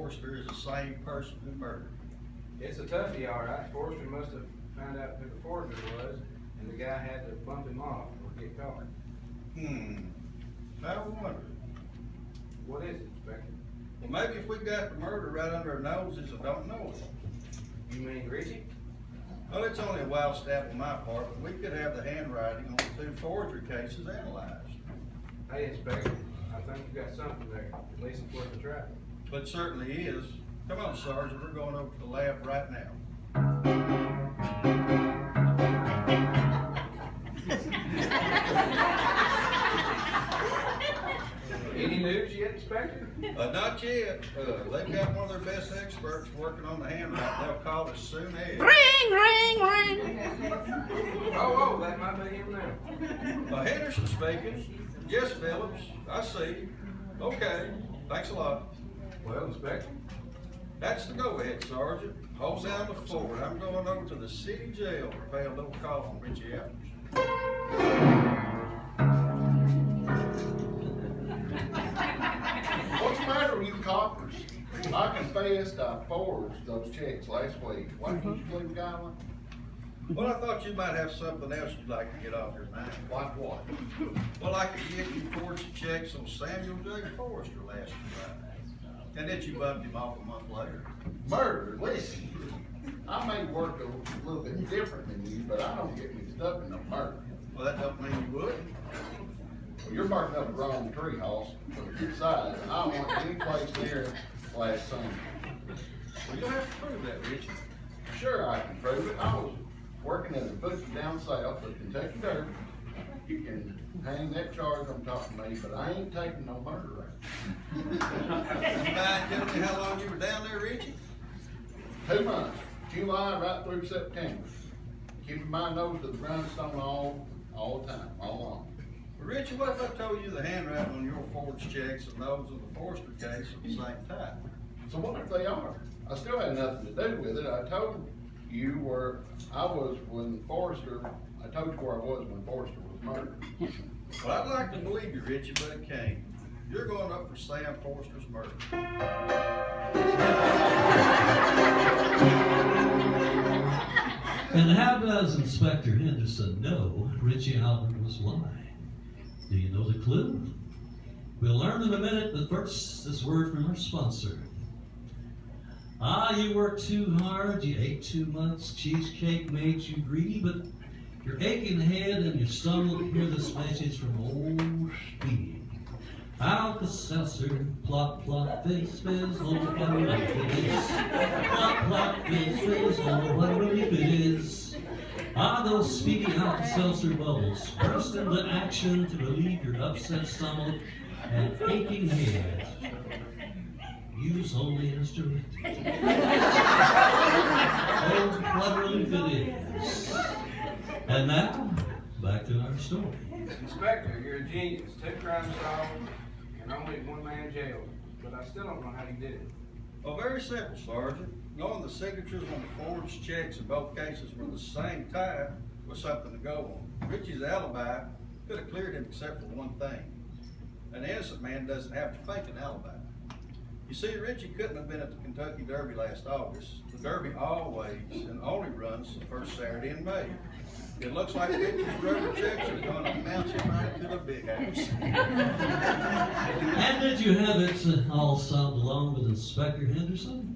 Forrester is the same person who murdered. It's a toughie, all right. Forrester must have found out who the forger was, and the guy had to bump him off or get caught. I wonder. What is it, Inspector? Well, maybe if we got the murder right under our noses and don't know it. You mean Richie? Well, it's only a wild stab on my part, but we could have the handwriting on the two forgery cases analyzed. Hey, Inspector, I think you got something there. At least it's worth a try. But it certainly is. Come on, Sergeant, we're going over to the lab right now. Any news yet, Inspector? Not yet. They've got one of their best experts working on the handwriting. They'll call as soon as. Ring, ring, ring. Oh, that might be him now. Henderson speaking. Yes, Phillips, I see. Okay, thanks a lot. Well, Inspector, That's the go-ahead, Sergeant. Hold down the fort. I'm going over to the city jail to pay a little call on Richie Adams. What's the matter with you coppers? I confessed I forged those checks last week. Why can't you believe guy like? Well, I thought you might have something else you'd like to get off your mind. Like what? Well, I could get you forged checks on Samuel J. Forrester last July. And then you bumped him off a month later. Murder, listen. I may work a little bit different than you, but I don't get mixed up in no murder. Well, that don't mean you wouldn't. Well, you're barking up the wrong tree, Hoss, for the good size, and I don't want any place near it last Sunday. Well, you'll have to prove that, Richie. Sure, I can prove it. I was working at a butcher down south of Kentucky Derby. You can hang that charge on top of me, but I ain't taking no murder rap. You mind telling me how long you were down there, Richie? 2 months, July right through September. Keeping my nose to the grindstone all the time, all along. Well, Richie, what if I told you the handwriting on your forged checks and those of the Forrester case are the same type? So what if they are? I still had nothing to do with it. I told you where I was when Forrester, I told you where I was when Forrester was murdered. Well, I'd like to believe you, Richie, but it can't. You're going up for Sam Forrester's murder. And how does Inspector Henderson know Richie Allen was lying? Do you know the clue? We'll learn in a minute, but first, this word from our sponsor. You worked too hard, you ate too much, cheesecake made you greedy, but your aching head and your stomach hear this message from old Speedy. Alka-Seltzer, plop, plop, fizz, fizz, oh, what a relief it is. Plop, plop, fizz, fizz, oh, what a relief it is. Those Speedy Alka-Seltzer bubbles burst into action to relieve your upset stomach and aching head. Use only as directed. Oh, what a relief it is. And now, back to our story. Inspector, you're a genius. 2 crimes solved and only 1 man jailed. But I still don't know how you did it. Well, very simple, Sergeant. Knowing the signatures on the forged checks in both cases were the same type was something to go on. Richie's alibi could have cleared him except for one thing. An innocent man doesn't have to fake an alibi. You see, Richie couldn't have been at the Kentucky Derby last August. The Derby always and only runs the first Saturday in May. It looks like Richie's rubber checks are going to bounce him right to the big house. And did you have it all solved along with Inspector Henderson?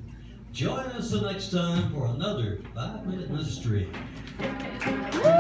Join us the next time for another 5-minute mystery.